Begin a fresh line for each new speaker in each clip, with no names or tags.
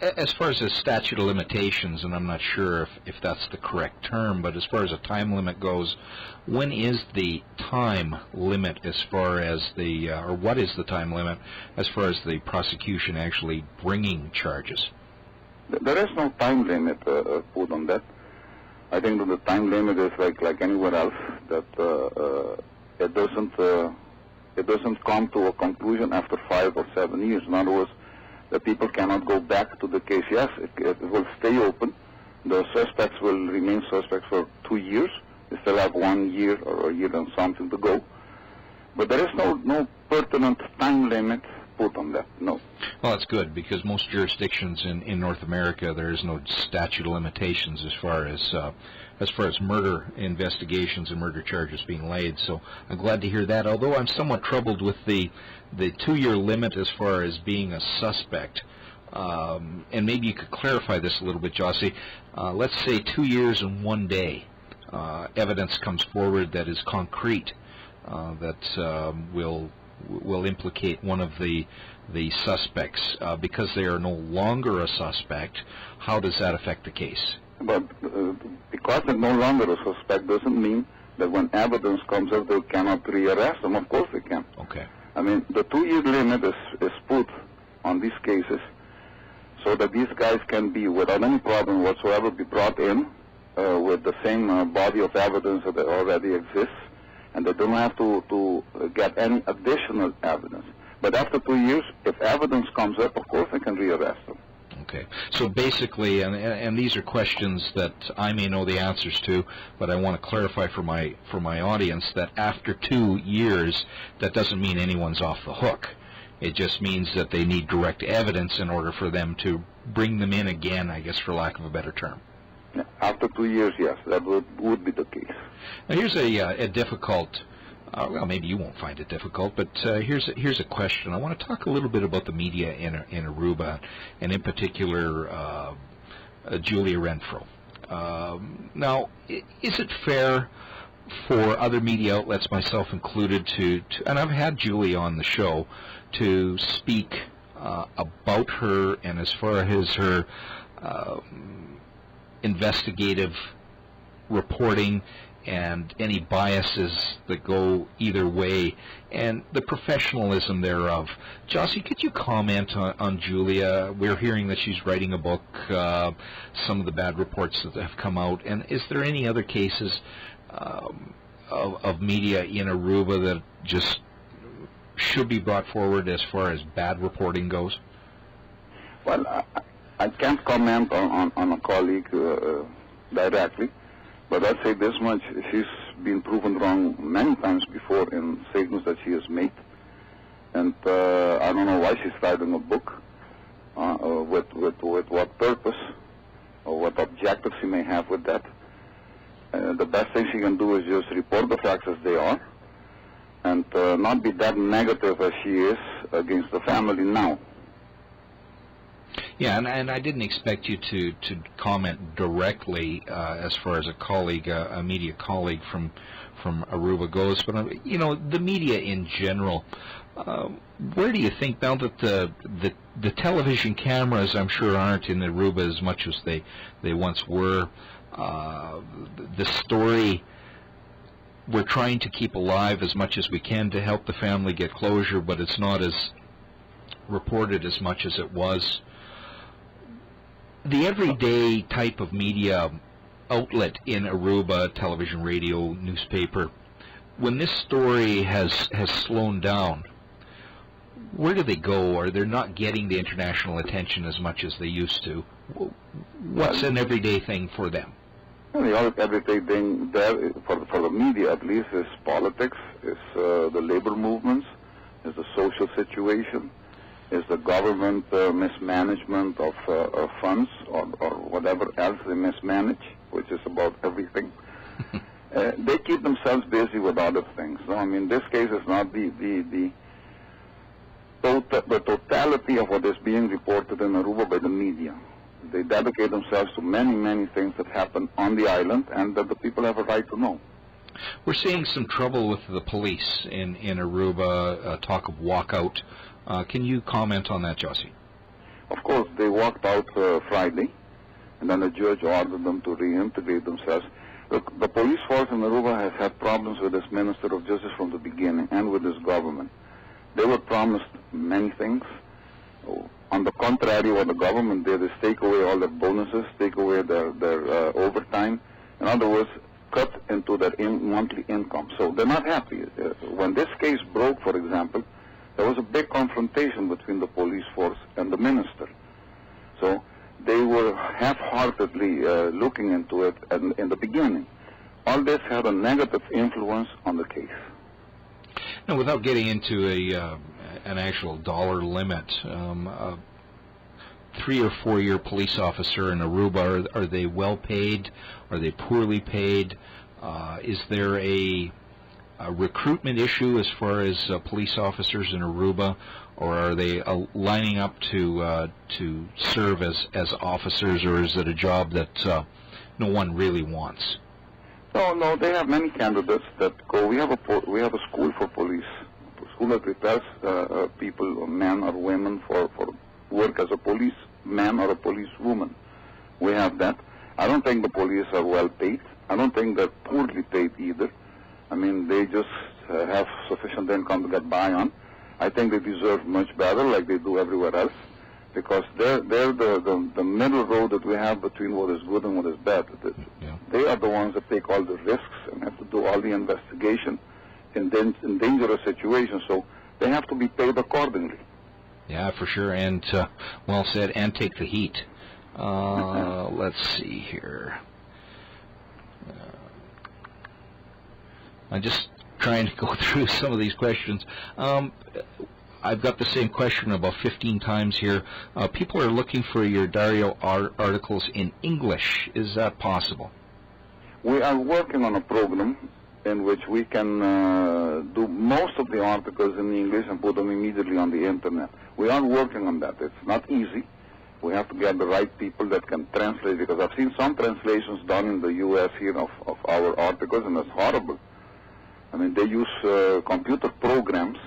As far as the statute of limitations, and I'm not sure if that's the correct term, but as far as a time limit goes, when is the time limit as far as or what is the time limit as far as the prosecution actually bringing charges?
There is no time limit put on that. I think that the time limit is like anywhere else, that it doesn't come to a conclusion after 5 or 7 years. In other words, the people cannot go back to the case. Yes, it will stay open. The suspects will remain suspects for 2 years. They still have 1 year or a year and something to go. But there is no pertinent time limit put on that, no.
Well, that's good, because most jurisdictions in North America, there is no statute of limitations as far as murder investigations and murder charges being laid. So I'm glad to hear that, although I'm somewhat troubled with the 2-year limit as far as being a suspect. And maybe you could clarify this a little bit, Jossie. Let's say 2 years and 1 day. Evidence comes forward that is concrete, that will implicate one of the suspects because they are no longer a suspect. How does that affect the case?
But because they're no longer a suspect doesn't mean that when evidence comes up they cannot rearrest them. Of course they can.
Okay.
I mean, the 2-year limit is put on these cases so that these guys can be, without any problem whatsoever, be brought in with the same body of evidence that already exists, and they don't have to get any additional evidence. But after 2 years, if evidence comes up, of course they can rearrest them.
Okay. So basically, and these are questions that I may know the answers to, but I want to clarify for my audience that after 2 years, that doesn't mean anyone's off the hook. It just means that they need direct evidence in order for them to bring them in again, I guess, for lack of a better term.
After 2 years, yes, that would be the case.
Now here's a difficult, well, maybe you won't find it difficult, but here's a question. I want to talk a little bit about the media in Aruba, and in particular Julia Renfro. Now, is it fair for other media outlets, myself included, to and I've had Julia on the show, to speak about her and as far as her investigative reporting and any biases that go either way, and the professionalism thereof. Jossie, could you comment on Julia? We're hearing that she's writing a book, some of the bad reports that have come out, and is there any other cases of media in Aruba that just should be brought forward as far as bad reporting goes?
Well, I can't comment on a colleague directly, but I'll say this much: she's been proven wrong many times before in statements that she has made, and I don't know why she's writing a book, with what purpose or what objective she may have with that. The best thing she can do is just report the facts as they are, and not be that negative as she is against the family now.
Yeah, and I didn't expect you to comment directly as far as a colleague, a media colleague from Aruba goes, but you know, the media in general. Where do you think now that the television cameras, I'm sure, aren't in Aruba as much as they once were? The story we're trying to keep alive as much as we can to help the family get closure, but it's not as reported as much as it was. The everyday type of media outlet in Aruba, television, radio, newspaper, when this story has slowed down, where do they go? Or they're not getting the international attention as much as they used to? What's an everyday thing for them?
Well, the everyday thing there, for the media at least, is politics, is the labor movements, is the social situation, is the government mismanagement of funds or whatever else they mismanage, which is about everything. They keep themselves busy with other things. So, I mean, this case is not the totality of what is being reported in Aruba by the media. They dedicate themselves to many, many things that happen on the island and that the people have a right to know.
We're seeing some trouble with the police in Aruba, talk of walkout. Can you comment on that, Jossie?
Of course, they walked out Friday, and then the judge ordered them to reintegrate themselves. Look, the police force in Aruba has had problems with this Minister of Justice from the beginning and with this government. They were promised many things. On the contrary, what the government did is take away all their bonuses, take away their overtime. In other words, cut into their monthly income. So they're not happy. When this case broke, for example, there was a big confrontation between the police force and the minister. So they were half-heartedly looking into it in the beginning. All this had a negative influence on the case.
Now, without getting into an actual dollar limit, 3 or 4 year police officer in Aruba, are they well paid? Are they poorly paid? Is there a recruitment issue as far as police officers in Aruba, or are they lining up to serve as officers, or is it a job that no one really wants?
No, they have many candidates that go. We have a school for police, a school that prepares people, men or women, for work as a policeman or a policewoman. We have that. I don't think the police are well paid. I don't think they're poorly paid either. I mean, they just have sufficient income to get by on. I think they deserve much better, like they do everywhere else, because they're the middle road that we have between what is good and what is bad.
Yeah.
They are the ones that take all the risks and have to do all the investigation in dangerous situations, so they have to be paid accordingly.
Yeah, for sure, and well said, and take the heat. Let's see here. I'm just trying to go through some of these questions. I've got the same question about 15 times here. People are looking for your Dario articles in English. Is that possible?
We are working on a program in which we can do most of the articles in English and put them immediately on the internet. We are working on that. It's not easy. We have to get the right people that can translate, because I've seen some translations done in the U.S. here of our articles, and it's horrible. I mean, they use computer programs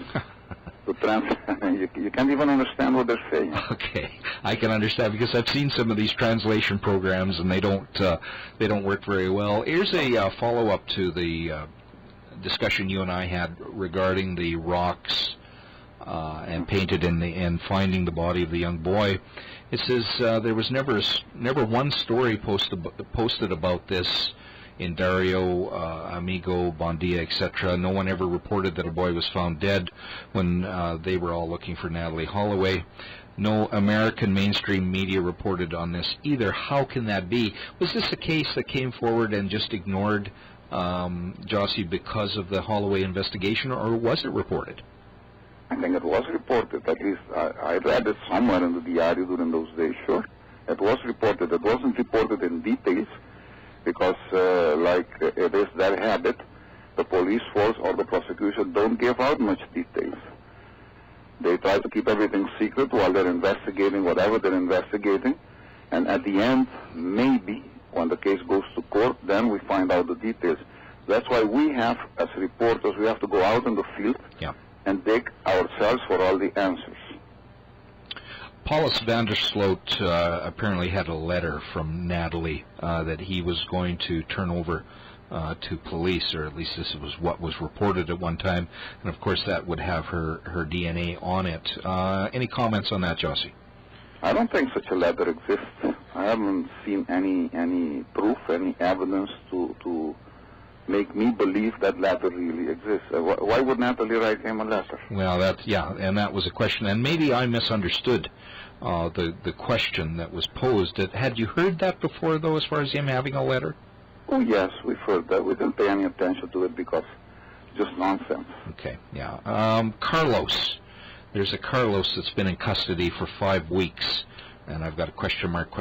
to translate. You can't even understand what they're saying.
Okay, I can understand, because I've seen some of these translation programs, and they don't work very well. Here's a follow-up to the discussion you and I had regarding the rocks and painted and finding the body of the young boy. It says there was never one story posted about this in Dario, Amigo, Bondia, etc. No one ever reported that a boy was found dead when they were all looking for Natalee Holloway. No American mainstream media reported on this either. How can that be? Was this a case that came forward and just ignored Jossie because of the Holloway investigation, or was it reported?
I think it was reported. At least I read it somewhere in the diary during those days, sure. It was reported. It wasn't reported in details, because like it is their habit, the police force or the prosecution don't give out much details. They try to keep everything secret while they're investigating whatever they're investigating, and at the end, maybe, when the case goes to court, then we find out the details. That's why we have, as reporters, we have to go out in the field and dig ourselves for all the answers.
Paulus van der Sloot apparently had a letter from Natalee that he was going to turn over to police, or at least this was what was reported at one time, and of course that would have her DNA on it. Any comments on that, Jossie?
I don't think such a letter exists. I haven't seen any proof, any evidence to make me believe that letter really exists. Why would Natalee write him a letter?
Well, and that was a question, and maybe I misunderstood the question that was posed. Had you heard that before, though, as far as him having a letter?
Oh, yes, we've heard that. We didn't pay any attention to it because it's just nonsense.
Okay, yeah. Carlos. There's a Carlos that's been in custody for 5 weeks, and I've got a question mark